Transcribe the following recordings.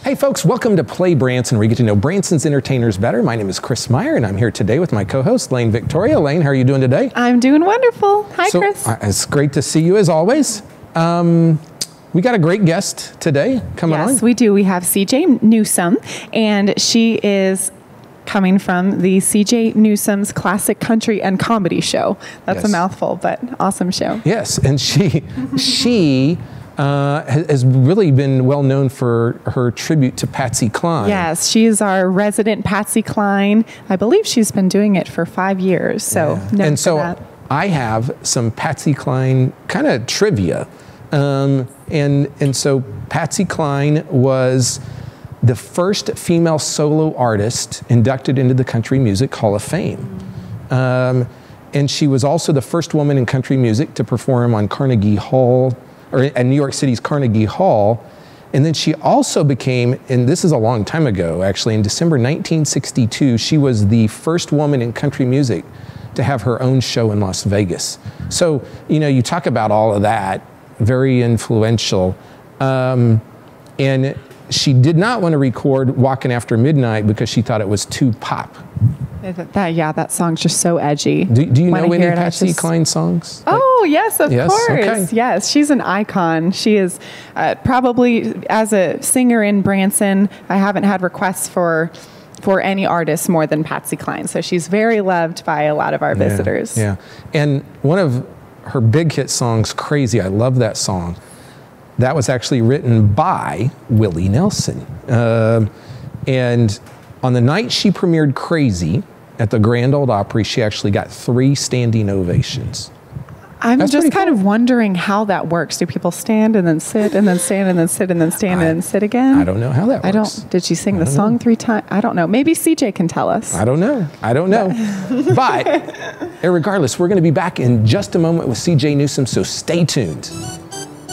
Hey folks, welcome to Play Branson, where you get to know Branson's entertainers better. My name is Chris Meyer, and I'm here today with my co-host, Lane Victoria. Lane, how are you doing today? I'm doing wonderful. Hi, Chris. It's great to see you as always. We got a great guest today coming on. Yes, we do. We have CJ Newsome, and she is coming from the CJ Newsome's Classic Country and Comedy Show. That's a mouthful, but awesome show. Yes, and she has really been well known for her tribute to Patsy Cline. Yes, she is our resident Patsy Cline. I believe she's been doing it for 5 years. So, and so I have some Patsy Cline kind of trivia, and so Patsy Cline was the first female solo artist inducted into the Country Music Hall of Fame. And she was also the first woman in country music to perform on Carnegie Hall, or at New York City's Carnegie Hall. And then she also became, and this is a long time ago actually, in December 1962, she was the first woman in country music to have her own show in Las Vegas. So, you know, you talk about all of that, very influential. And she did not want to record Walking After Midnight because she thought it was too pop. That song's just so edgy. Do you know any Patsy Cline songs? Oh, yes, of course. Okay. Yes, she's an icon. She is probably, as a singer in Branson, I haven't had requests for any artist more than Patsy Cline. So she's very loved by a lot of our visitors. Yeah, and one of her big hit songs, Crazy, I love that song. That was actually written by Willie Nelson. And on the night she premiered Crazy at the Grand Ole Opry, she actually got 3 standing ovations. That's just kind of wondering how that works. Do people stand and then sit and then stand and then sit and then stand and then sit again? I don't know how that works. Did she sing the song 3 times? I don't know. Maybe CJ can tell us. I don't know. But regardless, we're going to be back in just a moment with CJ Newsome, so stay tuned.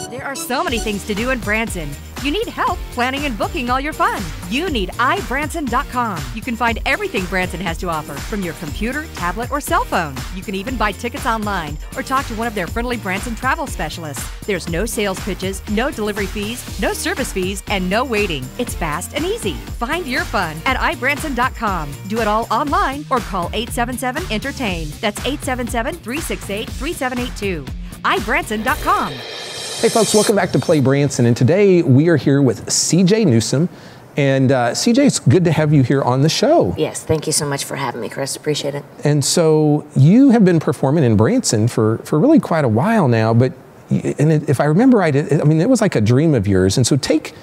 There are so many things to do in Branson. You need help planning and booking all your fun. You need iBranson.com. You can find everything Branson has to offer from your computer, tablet, or cell phone. You can even buy tickets online or talk to one of their friendly Branson travel specialists. There's no sales pitches, no delivery fees, no service fees, and no waiting. It's fast and easy. Find your fun at iBranson.com. Do it all online or call 877-ENTERTAIN. That's 877-368-3782. iBranson.com. Hey folks, welcome back to Play Branson, and today we are here with CJ Newsome. And CJ, it's good to have you here on the show. Yes, thank you so much for having me, Chris. Appreciate it. And so you have been performing in Branson for really quite a while now, but if I remember right, it was like a dream of yours. And so take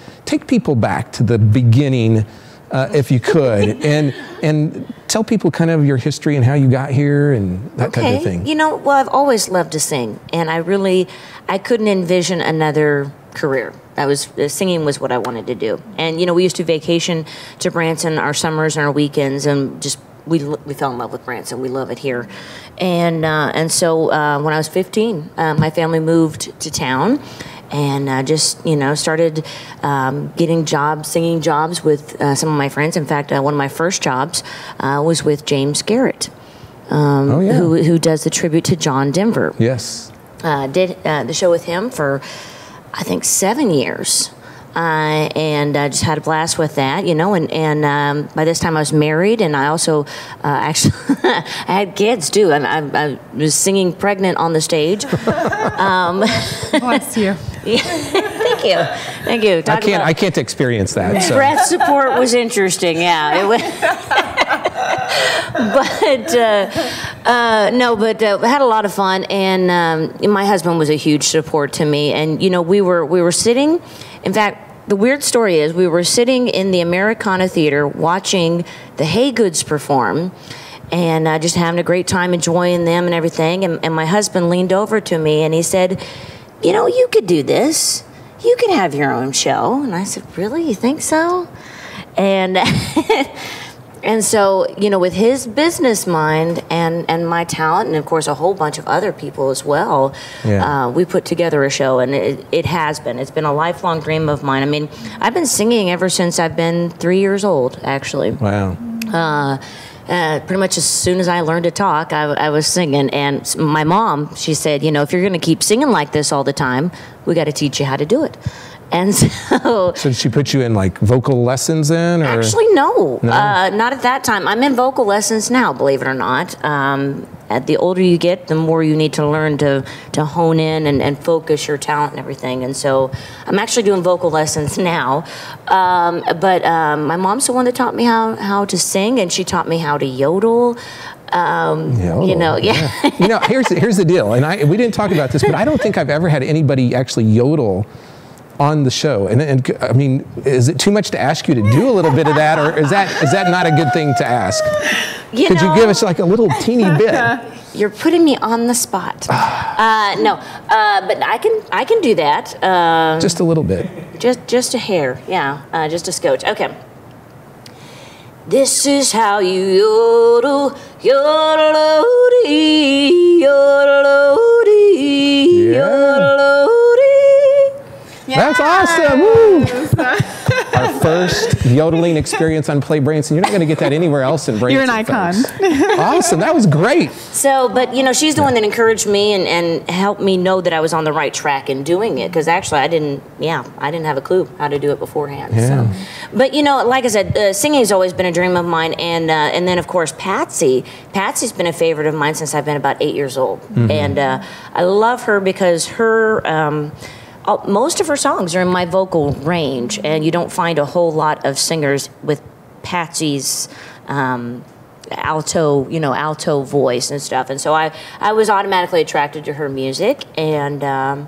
people back to the beginning, if you could, and tell people kind of your history and how you got here and that kind of thing. You know, well, I've always loved to sing, and I couldn't envision another career. Singing was what I wanted to do. And, you know, we used to vacation to Branson our summers and our weekends, and just, we fell in love with Branson. We love it here. And so when I was 15, my family moved to town, and just, you know, started getting jobs, singing jobs with some of my friends. In fact, one of my first jobs was with James Garrett, who does the tribute to John Denver. Yes. Did the show with him for, I think, 7 years. And I just had a blast with that, you know, and by this time I was married, and I also actually I had kids too. I was singing pregnant on the stage. Bless you. Thank you. Thank you. I can't experience that. So. Breath support was interesting, yeah. It was but had a lot of fun, and my husband was a huge support to me. And you know, we were sitting. In fact, the weird story is we were sitting in the Americana Theater watching the Haygoods perform, and just having a great time, enjoying them and everything. And my husband leaned over to me and he said, "You know, you could do this. You could have your own show." And I said, "Really? You think so?" And and so, you know, with his business mind and my talent, and of course a whole bunch of other people as well, we put together a show, and it's been a lifelong dream of mine. I mean, I've been singing ever since I've been 3 years old, actually. Wow. Pretty much as soon as I learned to talk, I was singing. And my mom, she said, you know, if you're going to keep singing like this all the time, we got to teach you how to do it. And so did she put you in like vocal lessons then? Or? Actually, no. Not at that time. I'm in vocal lessons now, believe it or not. The older you get, the more you need to learn to hone in and focus your talent and everything. And so I'm actually doing vocal lessons now. But my mom's the one that taught me how to sing, and she taught me how to yodel. You know, yeah. You know, here's the deal, and we didn't talk about this, but I don't think I've ever had anybody actually yodel on the show. And I mean, is it too much to ask you to do a little bit of that, or is that not a good thing to ask? Could you give us like a little teeny bit? You're putting me on the spot. No, but I can do that. Just a little bit. Just a hair, yeah, just a scotch. Okay. This is how you yodel, yodel-o-dee, yodel-o-dee, yodel-o-dee. That's awesome! Woo. Our first yodeling experience on Play Branson. You're not going to get that anywhere else in Branson. You're an icon. Awesome, that was great. So, but you know, she's the one that encouraged me and helped me know that I was on the right track in doing it. Because actually, I didn't have a clue how to do it beforehand. Yeah. So, but you know, like I said, singing has always been a dream of mine, and then of course Patsy. Patsy's been a favorite of mine since I've been about 8 years old, and I love her because her. Most of her songs are in my vocal range, and you don't find a whole lot of singers with Patsy's alto voice and stuff. And so I was automatically attracted to her music, and I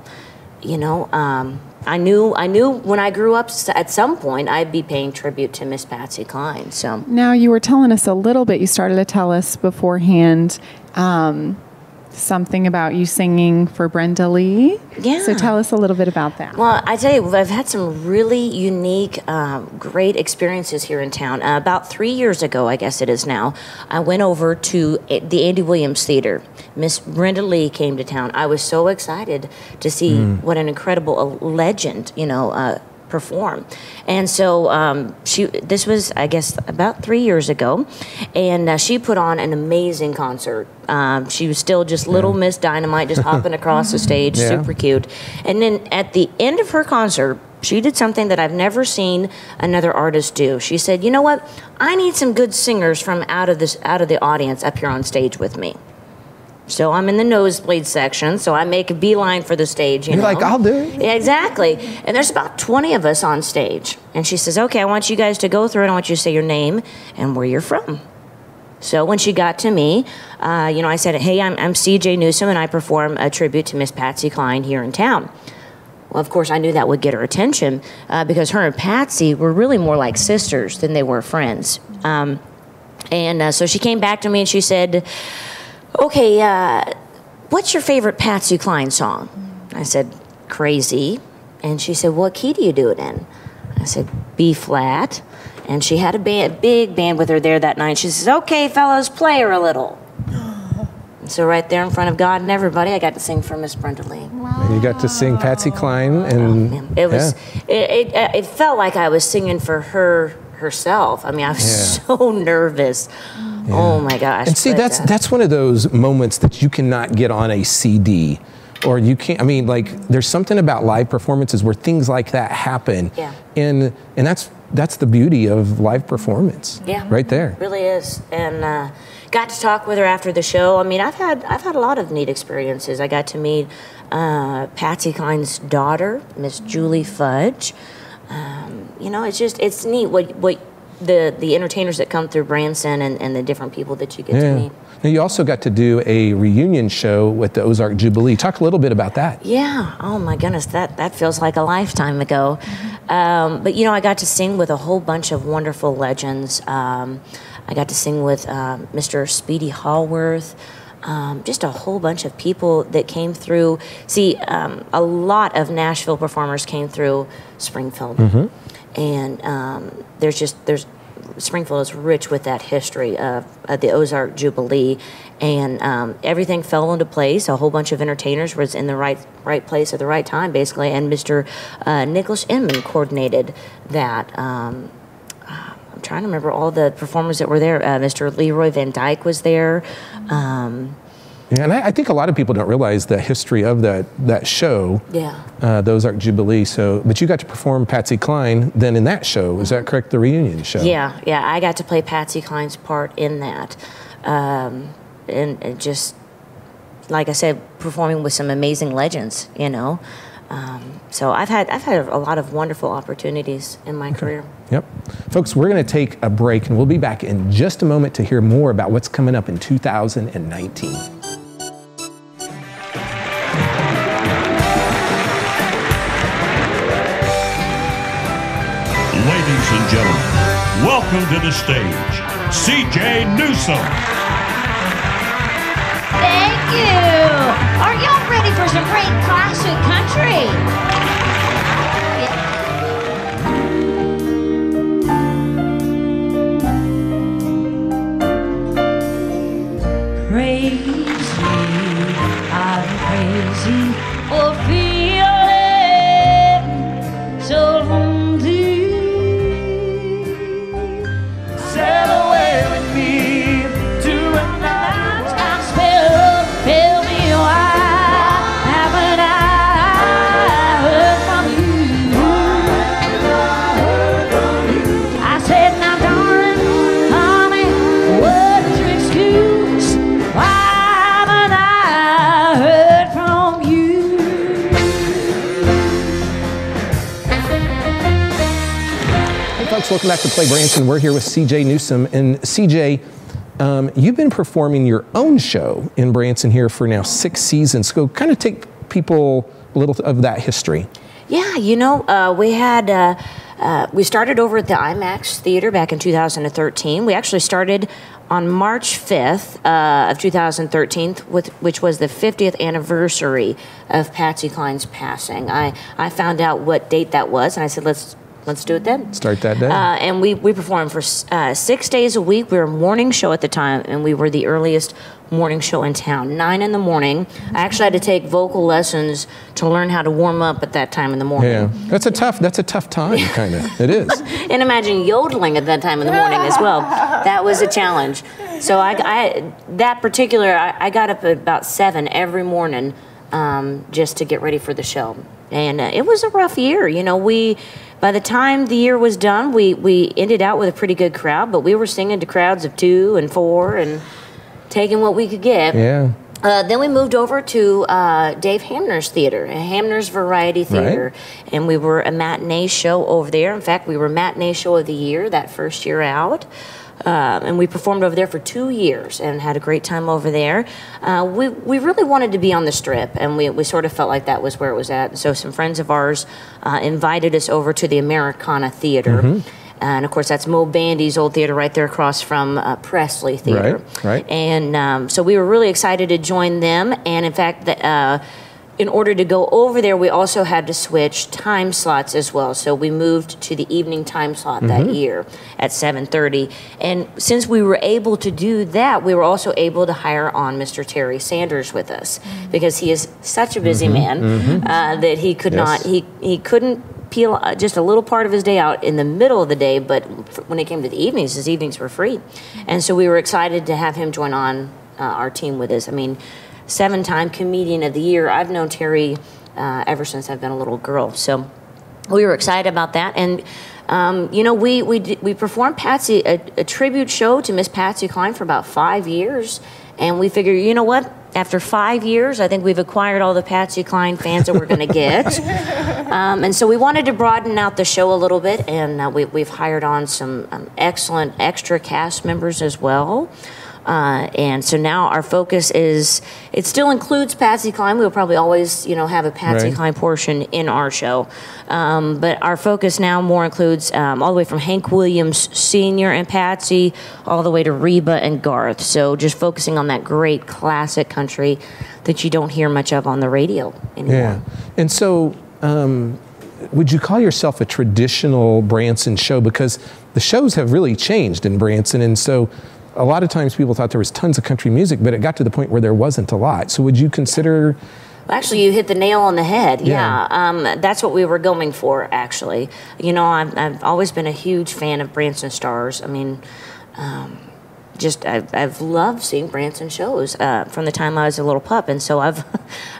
knew when I grew up at some point I'd be paying tribute to Miss Patsy Cline. So now you were telling us a little bit. You started to tell us beforehand. Something about you singing for Brenda Lee. Yeah. So tell us a little bit about that. Well, I tell you, I've had some really unique, great experiences here in town. About 3 years ago, I guess it is now, I went over to the Andy Williams Theater. Miss Brenda Lee came to town. I was so excited to see what an incredible legend, perform. And so this was, I guess, about 3 years ago, and she put on an amazing concert. She was still just little Miss Dynamite, just hopping across the stage, super cute. And then at the end of her concert, she did something that I've never seen another artist do. She said, "You know what? I need some good singers from out of the audience up here on stage with me." So I'm in the nosebleed section, so I make a beeline for the stage. You're like, I'll do it. Yeah, exactly. And there's about 20 of us on stage. And she says, "Okay, I want you guys to go through and I want you to say your name and where you're from." So when she got to me, I said, "Hey, I'm C.J. Newsom, and I perform a tribute to Miss Patsy Cline here in town." Well, of course, I knew that would get her attention because her and Patsy were really more like sisters than they were friends. So she came back to me and she said, "Okay, what's your favorite Patsy Cline song?" I said, "Crazy." And she said, "What key do you do it in?" I said, "B flat." And she had a big band with her there that night. She says, "Okay, fellows, play her a little." So right there in front of God and everybody, I got to sing for Miss Brenda Lee. And you got to sing Patsy Cline, and it was it felt like I was singing for herself. I mean, I was so nervous. Yeah. Oh my gosh! And see, that's one of those moments that you cannot get on a CD, or you can't. I mean, like, there's something about live performances where things like that happen. Yeah. And that's the beauty of live performance. Yeah. Right there. It really is. And got to talk with her after the show. I mean, I've had a lot of neat experiences. I got to meet Patsy Cline's daughter, Miss Julie Fudge. It's neat what the entertainers that come through Branson and the different people that you get to meet. Now, you also got to do a reunion show with the Ozark Jubilee. Talk a little bit about that. Yeah. Oh my goodness, that feels like a lifetime ago. But I got to sing with a whole bunch of wonderful legends. I got to sing with Mr. Speedy Hallworth. Just a whole bunch of people that came through. See, a lot of Nashville performers came through Springfield. And there's Springfield is rich with that history of the Ozark Jubilee, and everything fell into place. A whole bunch of entertainers was in the right place at the right time, basically. And Mr. Nicholas Inman coordinated that. I'm trying to remember all the performers that were there. Mr. Leroy Van Dyke was there. Yeah, and I think a lot of people don't realize the history of that show, the Ozark Jubilee. So, but you got to perform Patsy Cline then in that show. Is that correct? The reunion show. Yeah, I got to play Patsy Cline's part in that, and just like I said, performing with some amazing legends. You know, so I've had a lot of wonderful opportunities in my career. Yep, folks, we're going to take a break, and we'll be back in just a moment to hear more about what's coming up in 2019. Ladies and gentlemen, welcome to the stage, C.J. Newsom. Thank you. Are y'all ready for some great classic country? Crazy, I'm crazy for feeling so lonely. Sail away with me to a night I spent. Tell me why haven't I heard from you? I said, now darling, honey, what's your excuse? Why haven't I heard from you? Hey folks, welcome back to Play Branson. We're here with C.J. Newsom. And C.J., you've been performing your own show in Branson here for now 6 seasons. So kind of take people a little of that history. Yeah, you know, we started over at the IMAX Theater back in 2013. We actually started on March 5th of 2013, which was the 50th anniversary of Patsy Cline's passing. I found out what date that was, and I said, let's do it then. Start that day. And we performed for 6 days a week. We were a morning show at the time, and we were the earliest morning show in town, 9 in the morning. I actually had to take vocal lessons to learn how to warm up at that time in the morning. Yeah, that's a tough time, kind of. It is. And imagine yodeling at that time in the morning as well. That was a challenge. So I got up at about 7 every morning just to get ready for the show. And it was a rough year. You know, by the time the year was done, we ended out with a pretty good crowd, but we were singing to crowds of 2 and 4 and taking what we could get. Yeah. Then we moved over to Dave Hamner's theater, Hamner's Variety Theater, and we were a matinee show over there. In fact, we were matinee show of the year that first year out. And we performed over there for 2 years and had a great time over there. We really wanted to be on the Strip, and we sort of felt like that was where it was at. And so some friends of ours invited us over to the Americana Theater. Mm-hmm. And of course, that's Mo Bandy's old theater right there across from Presley Theater. Right. And so we were really excited to join them. And in fact, in order to go over there, we also had to switch time slots as well. So we moved to the evening time slot that year at 7:30. And since we were able to do that, we were also able to hire on Mr. Terry Sanders with us because he is such a busy man that he could not, he couldn't peel just a little part of his day out in the middle of the day, but when it came to the evenings, his evenings were free. And so we were excited to have him join on our team with us. I mean, 7-time Comedian of the Year. I've known Terry ever since I've been a little girl. So we were excited about that. And, you know, we performed Patsy, a tribute show to Miss Patsy Cline for about 5 years. And we figured, you know what? After 5 years, I think we've acquired all the Patsy Cline fans that we're going to get. And so we wanted to broaden out the show a little bit. And we've hired on some excellent extra cast members as well. And so now our focus is, it still includes Patsy Cline. We'll probably always, you know, have a Patsy Cline portion in our show. But our focus now more includes all the way from Hank Williams Sr. and Patsy all the way to Reba and Garth. So just focusing on that great classic country that you don't hear much of on the radio anymore. Yeah. And so would you call yourself a traditional Branson show? Because the shows have really changed in Branson. And so a lot of times people thought there was tons of country music, but it got to the point where there wasn't a lot. So would you consider... Well, actually, you hit the nail on the head. Yeah. That's what we were going for, actually. You know, I've always been a huge fan of Branson Stars. I mean, I've loved seeing Branson shows from the time I was a little pup, and so I've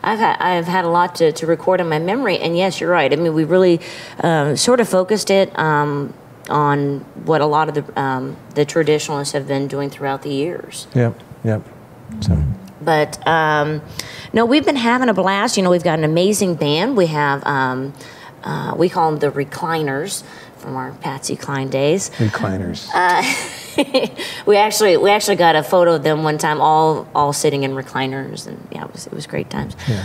had a lot to record in my memory. And yes, you're right. I mean, we really sort of focused it on what a lot of the traditionalists have been doing throughout the years. Yep. So. But no, we've been having a blast. You know, we've got an amazing band. We have we call them the Recliners from our Patsy Cline days. Recliners. we actually got a photo of them one time, all sitting in recliners, and yeah, it was great times. Yeah.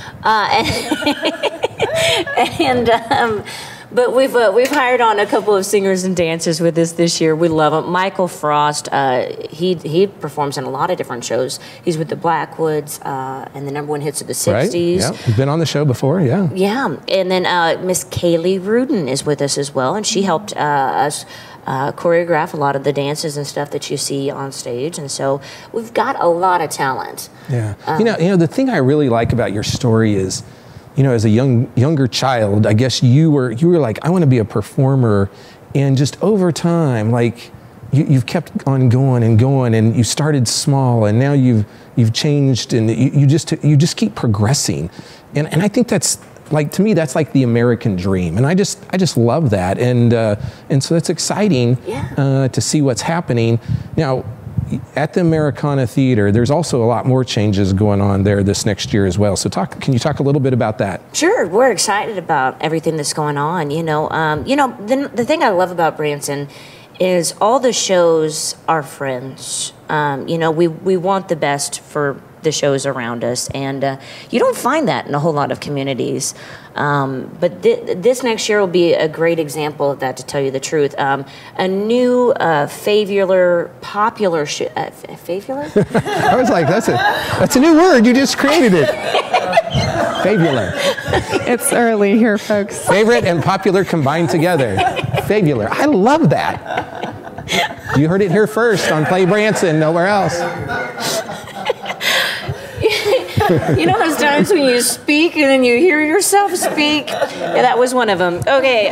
But we've hired on a couple of singers and dancers with us this year. We love them. Michael Frost, he performs in a lot of different shows. He's with the Blackwoods and the #1 hits of the 60s. Right? Yeah, he's been on the show before. Yeah. Yeah, and then Miss Kaylee Rudin is with us as well, and she helped us choreograph a lot of the dances and stuff that you see on stage. And so we've got a lot of talent. Yeah. You know, the thing I really like about your story is, you know, as a younger child, I guess you were like, I want to be a performer, and just over time, like you've kept on going and going, and you started small, and now you've changed, and you just keep progressing, and I think that's like, to me, that's like the American dream, and I just love that, and so that's exciting to see what's happening now. At the Americana Theater, there's also a lot more changes going on there this next year as well. So can you talk a little bit about that? Sure, we're excited about everything that's going on. The thing I love about Branson is all the shows are friends. We want the best for the shows around us, and you don't find that in a whole lot of communities. But this next year will be a great example of that, to tell you the truth. A new popular favular? I was like, that's a new word. You just created it. Favular. It's early here, folks. Favorite and popular combined together. Favular. I love that. You heard it here first on Play Branson, nowhere else. You know those times when you speak and then you hear yourself speak? Yeah, that was one of them. Okay.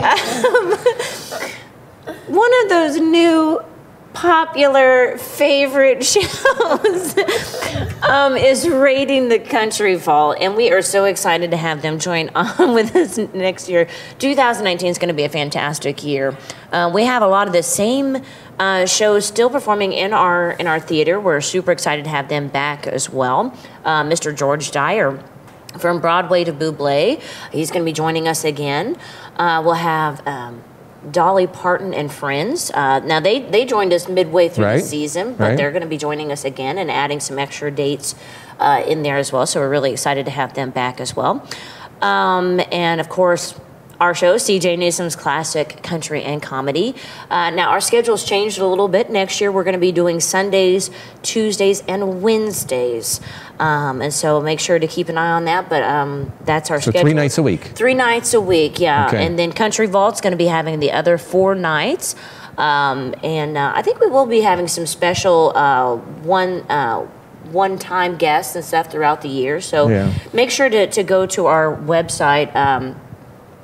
One of those new popular favorite shows is Raiding the Country Vault, and we are so excited to have them join on with us next year. 2019 is going to be a fantastic year. We have a lot of the same shows still performing in our theater. We're super excited to have them back as well. Mr. George Dyer from Broadway to Bublé, he's going to be joining us again. We'll have Dolly Parton and Friends. Now they joined us midway through the season, but they're going to be joining us again and adding some extra dates in there as well. So we're really excited to have them back as well. And of course, our show, CJ Newsom's Classic Country and Comedy. Now, our schedule's changed a little bit. Next year, we're going to be doing Sundays, Tuesdays, and Wednesdays. And so make sure to keep an eye on that. But that's our schedule. 3 nights a week. 3 nights a week, yeah. Okay. And then Country Vault's going to be having the other 4 nights. And I think we will be having some special one-time guests and stuff throughout the year. So make sure to go to our website,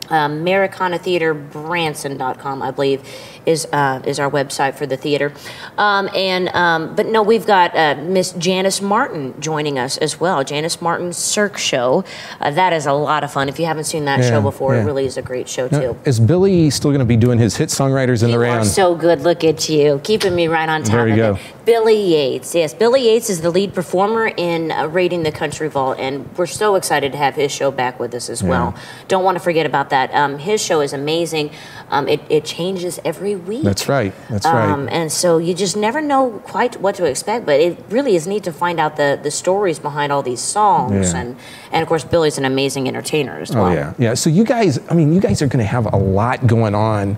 AmericanaTheaterBranson.com, I believe, is our website for the theater. But no, we've got Miss Janice Martin joining us as well. Janice Martin's Cirque Show. That is a lot of fun. If you haven't seen that show before, it really is a great show too. Is Billy still going to be doing his hit songwriters in the round? You are so good. Look at you, keeping me right on top of it. Billy Yates. Yes, Billy Yates is the lead performer in Raiding the Country Vault, and we're so excited to have his show back with us as well. Don't want to forget about that. His show is amazing. It changes every week. That's right. That's right. And so you just never know quite what to expect, but it really is neat to find out the stories behind all these songs. And of course, Billy's an amazing entertainer as well. Oh, yeah. So you guys are going to have a lot going on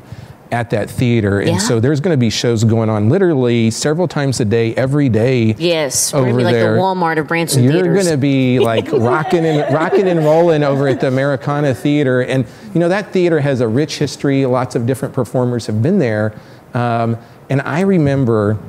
at that theater, and so there's going to be shows going on literally several times a day, every day. Yes, we're going to be like the Walmart of Branson You're theaters. Going to be like rocking and rolling over at the Americana Theater, and that theater has a rich history. Lots of different performers have been there, and I remember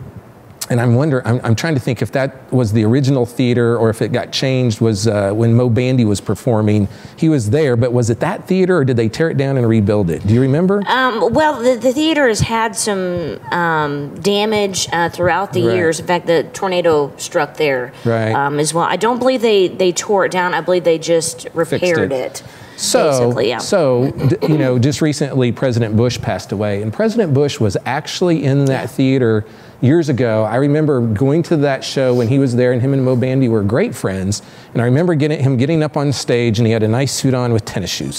and I'm trying to think if that was the original theater or if it got changed, was when Mo Bandy was performing. He was there, but was it that theater or did they tear it down and rebuild it? Do you remember? Well, the theater has had some damage throughout the years. In fact, the tornado struck there as well. I don't believe they tore it down. I believe they just repaired it. So, you know, just recently President Bush passed away, and President Bush was actually in that theater years ago. I remember going to that show when he was there, and him and Mo Bandy were great friends, and I remember him getting up on stage, and he had a nice suit on with tennis shoes.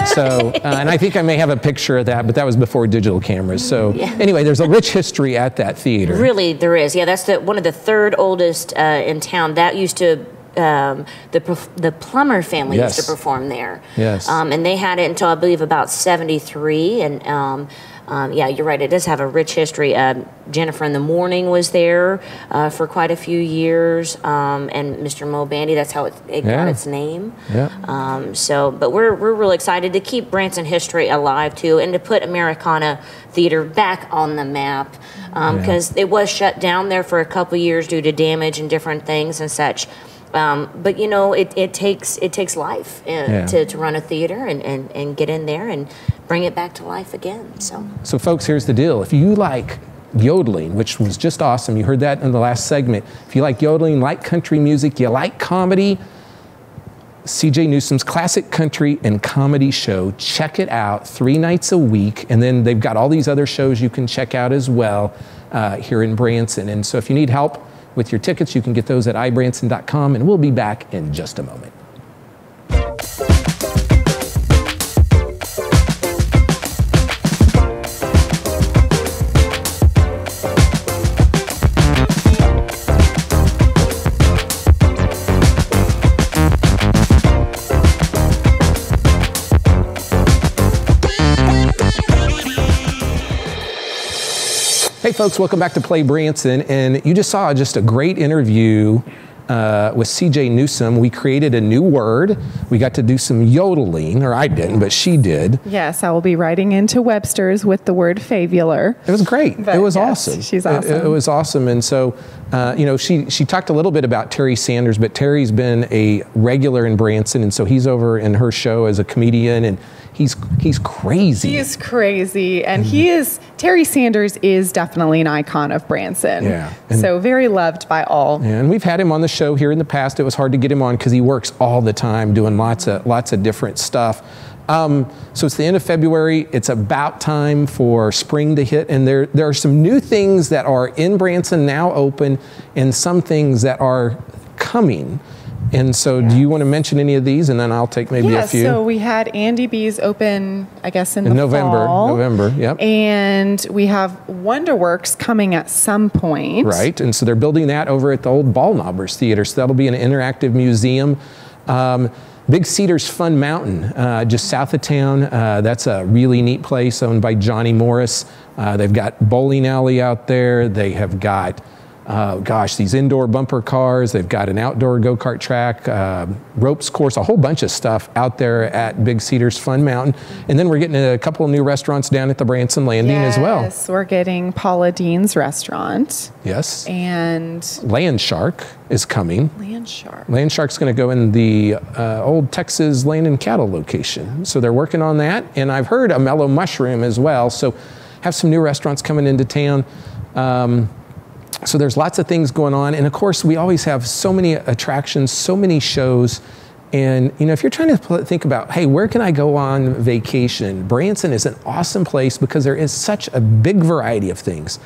So, and I think I may have a picture of that, but that was before digital cameras. So anyway, there's a rich history at that theater. Really, there is. Yeah, that's one of the third oldest in town. That used to the Plummer family used to perform there. Yes. And they had it until I believe about 73. And yeah, you're right. It does have a rich history. Jennifer in the Morning was there for quite a few years, and Mr. Mo Bandy. That's how it got its name. Yeah. But we're really excited to keep Branson history alive too, and to put Americana Theater back on the map, because it was shut down there for a couple years due to damage and different things and such. But you know, it takes life to run a theater and get in there and bring it back to life again. So folks, here's the deal. If you like yodeling, which was just awesome, you heard that in the last segment. If you like yodeling, like country music, you like comedy, CJ Newsom's Classic Country and Comedy Show. Check it out 3 nights a week, and then they've got all these other shows you can check out as well here in Branson. And so if you need help with your tickets, you can get those at ibranson.com, and we'll be back in just a moment. Hey folks, welcome back to Play Branson, and you just saw just a great interview with CJ Newsom. We created a new word. We got to do some yodeling, or I didn't, but she did. Yes, I will be writing into Webster's with the word fabular. It was great. But it was yes, awesome. She's awesome. It was awesome, and so you know, she talked a little bit about Terry Sanders, but Terry's been a regular in Branson, and so he's over in her show as a comedian, and he's crazy. He is crazy, and Terry Sanders is definitely an icon of Branson. Yeah. So very loved by all. Yeah, and we've had him on the show here in the past. It was hard to get him on because he works all the time doing lots of different stuff. So it's the end of February. It's about time for spring to hit, and there are some new things that are in Branson now open, and some things that are coming. And so do you want to mention any of these, and then I'll take maybe a few? So we had Andy B's open, I guess, in November. fall. November, yep. And we have Wonderworks coming at some point. Right, and so they're building that over at the old Ball Knobbers Theater, so that'll be an interactive museum. Big Cedars Fun Mountain, just south of town. That's a really neat place owned by Johnny Morris. They've got bowling alley out there. They have got these indoor bumper cars. They've got an outdoor go-kart track, ropes course, a whole bunch of stuff out there at Big Cedars Fun Mountain. And then we're getting a couple of new restaurants down at the Branson Landing as well. Yes, we're getting Paula Dean's restaurant. Yes. And Land Shark is coming. Land Shark. Land Shark's going to go in the old Texas Land and Cattle location. So they're working on that. And I've heard a Mellow Mushroom as well. So have some new restaurants coming into town. So there's lots of things going on. And of course, we always have so many attractions, so many shows. And you know, if you're trying to think about, hey, where can I go on vacation? Branson is an awesome place because there is such a big variety of things.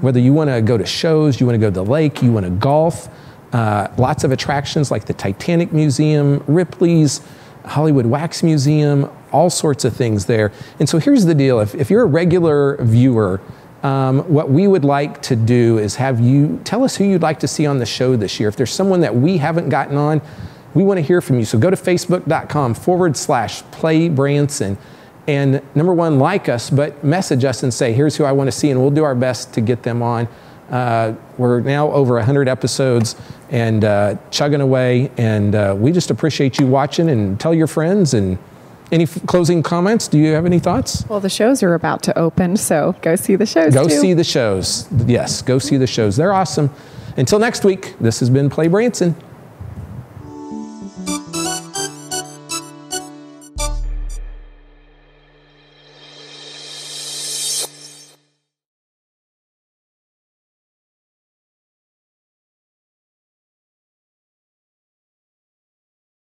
Whether you want to go to shows, you want to go to the lake, you want to golf, lots of attractions like the Titanic Museum, Ripley's, Hollywood Wax Museum, all sorts of things there. And so here's the deal. If you're a regular viewer, what we would like to do is have you tell us who you'd like to see on the show this year. If there's someone that we haven't gotten on, we want to hear from you. So go to facebook.com/Play Branson, and number one, like us, but message us and say, here's who I want to see, and we'll do our best to get them on. We're now over 100 episodes and chugging away, and we just appreciate you watching, and tell your friends, and Any closing comments? Do you have any thoughts? Well, the shows are about to open, so go see the shows. Go too. see the shows. Yes, go see the shows. They're awesome. Until next week, this has been Play Branson.